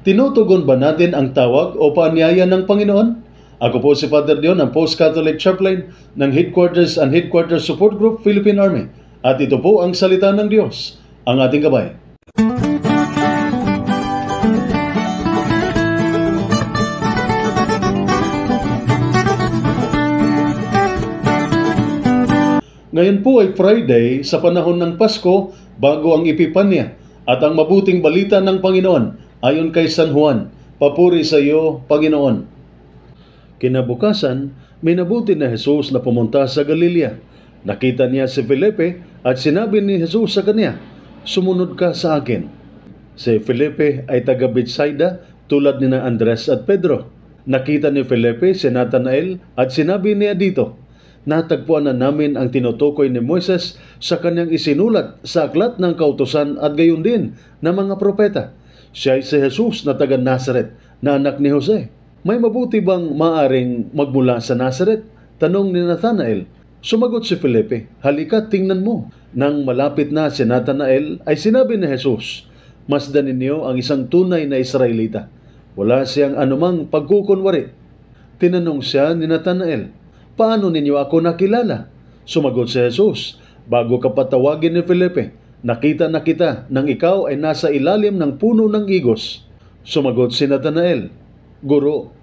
Tinutugon ba natin ang tawag o paanyaya ng Panginoon? Ako po si Father Dion, ang Post-Catholic Chaplain ng Headquarters and Headquarters Support Group, Philippine Army. At ito po ang salita ng Diyos, ang ating gabay. Ngayon po ay Friday sa panahon ng Pasko bago ang Epipanya at ang mabuting balita ng Panginoon ayon kay San Juan. Papuri sa iyo, Panginoon. Kinabukasan, may nabuti na Jesus na pumunta sa Galilea. Nakita niya si Felipe at sinabi ni Jesus sa kanya, "Sumunod ka sa akin." Si Felipe ay taga Betsaida tulad ni na Andres at Pedro. Nakita ni Felipe si Nathanael at sinabi niya dito, "Natagpuan na namin ang tinutukoy ni Moises sa kanyang isinulat sa aklat ng kautusan at gayon din ng mga propeta." Siya ay si Jesus na taga Nazaret na anak ni Jose. May mabuti bang maaring magmula sa Nazaret? Tanong ni Nathanael. Sumagot si Felipe, "Halika, tingnan mo." Nang malapit na si Nathanael ay sinabi ni Jesus, "Masdan ninyo ang isang tunay na Israelita. Wala siyang anumang pagkukunwari." Tinanong siya ni Nathanael, "Paano ninyo ako nakilala?" Sumagot si Jesus, "Bago ka patawagin ni Felipe, nakita na kita nang ikaw ay nasa ilalim ng puno ng igos." Sumagot si Nathanael, "Guro,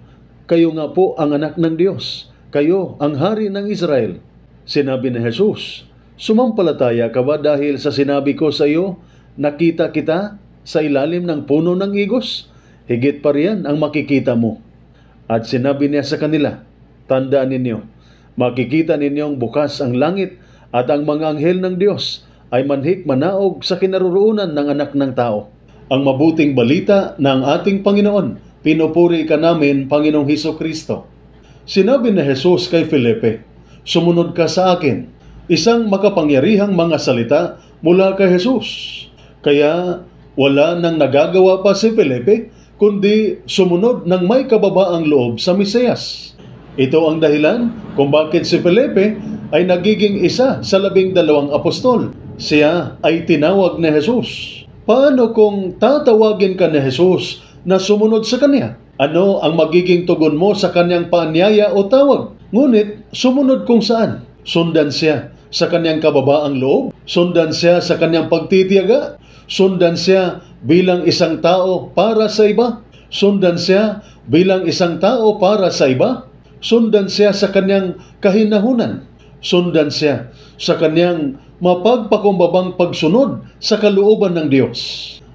kayo nga po ang anak ng Diyos. Kayo ang hari ng Israel." Sinabi ni Jesus, "Sumampalataya ka ba dahil sa sinabi ko sa iyo, nakita kita sa ilalim ng puno ng igos? Higit pa riyan ang makikita mo." At sinabi niya sa kanila, "Tandaan ninyo, makikita ninyong bukas ang langit at ang mga anghel ng Diyos ay manhik manaog sa kinaroroonan ng anak ng tao." Ang mabuting balita ng ating Panginoon. Pinupuri ka namin, Panginoong Hesukristo. Sinabi ni Jesus kay Felipe, "Sumunod ka sa akin." Isang makapangyarihang mga salita mula kay Jesus. Kaya wala nang nagagawa pa si Felipe kundi sumunod ng may kababaang loob sa Mesiyas. Ito ang dahilan kung bakit si Felipe ay nagiging isa sa 12 apostol. Siya ay tinawag ni Jesus. Paano kung tatawagin ka ni Jesus na sumunod sa Kanya? Ano ang magiging tugon mo sa Kanyang paanyaya o tawag? Ngunit sumunod kung saan? Sundan siya sa Kanyang kababaang loob? Sundan siya sa Kanyang pagtitiyaga? Sundan siya bilang isang tao para sa iba? Sundan siya bilang isang tao para sa iba? Sundan siya sa Kanyang kahinahunan? Sundan siya sa Kanyang mapagpakumbabang pagsunod sa kalooban ng Diyos.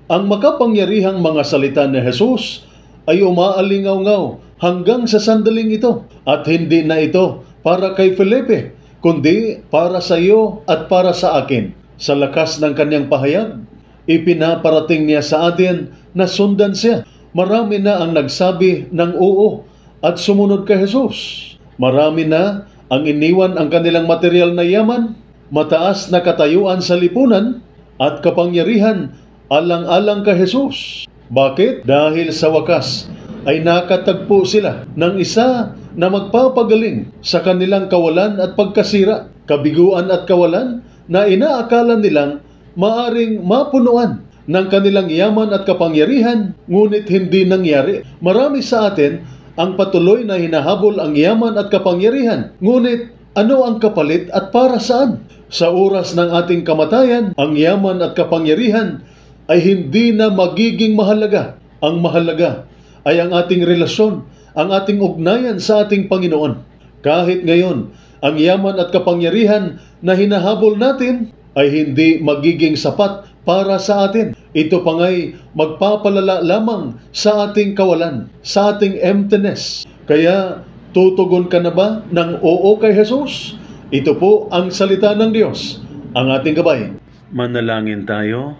Ang makapangyarihang mga salita ni Jesus ay umaalingaw-ngaw hanggang sa sandaling ito. At hindi na ito para kay Felipe, kundi para sa iyo at para sa akin. Sa lakas ng kanyang pahayag, ipinaparating niya sa atin na sundan siya. Marami na ang nagsabi ng oo at sumunod kay Jesus. Marami na ang iniwan ang kanilang material na yaman, mataas na katayuan sa lipunan at kapangyarihan alang-alang kay Jesus. Bakit? Dahil sa wakas ay nakatagpo sila ng isa na magpapagaling sa kanilang kawalan at pagkasira, kabiguan at kawalan na inaakala nilang maaring mapunuan ng kanilang yaman at kapangyarihan, ngunit hindi nangyari. Marami sa atin ang patuloy na hinahabol ang yaman at kapangyarihan, ngunit ano ang kapalit at para saan? Sa oras ng ating kamatayan, ang yaman at kapangyarihan ay hindi na magiging mahalaga. Ang mahalaga ay ang ating relasyon, ang ating ugnayan sa ating Panginoon. Kahit ngayon, ang yaman at kapangyarihan na hinahabol natin ay hindi magiging sapat para sa atin. Ito pa nga'y magpapalala lamang sa ating kawalan, sa ating emptiness. Kaya tutugon ka na ba ng oo kay Jesus? Ito po ang salita ng Diyos, ang ating gabay. Manalangin tayo.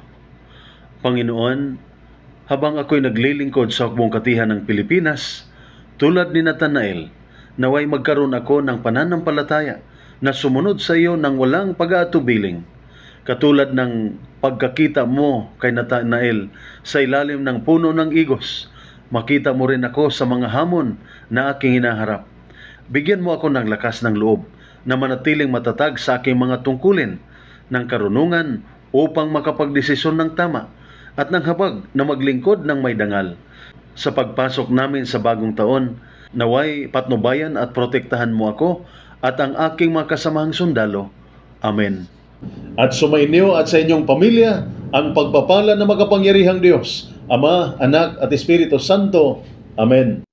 Panginoon, habang ako'y naglilingkod sa hukbong katihan ng Pilipinas, tulad ni Nathanael, naway magkaroon ako ng pananampalataya na sumunod sa iyo ng walang pag-aatubiling. Katulad ng pagkakita mo kay Nathanael sa ilalim ng puno ng igos, makita mo rin ako sa mga hamon na aking hinaharap. Bigyan mo ako ng lakas ng loob na manatiling matatag sa aking mga tungkulin ng karunungan upang makapagdesisyon ng tama at ng habag na maglingkod ng may dangal. sa pagpasok namin sa bagong taon. Naway patnubayan at protektahan mo ako at ang aking mga kasamahang sundalo. Amen. At sumainyo at sa inyong pamilya ang pagpapala ng makapangyarihang Diyos, Ama, Anak at Espiritu Santo. Amen.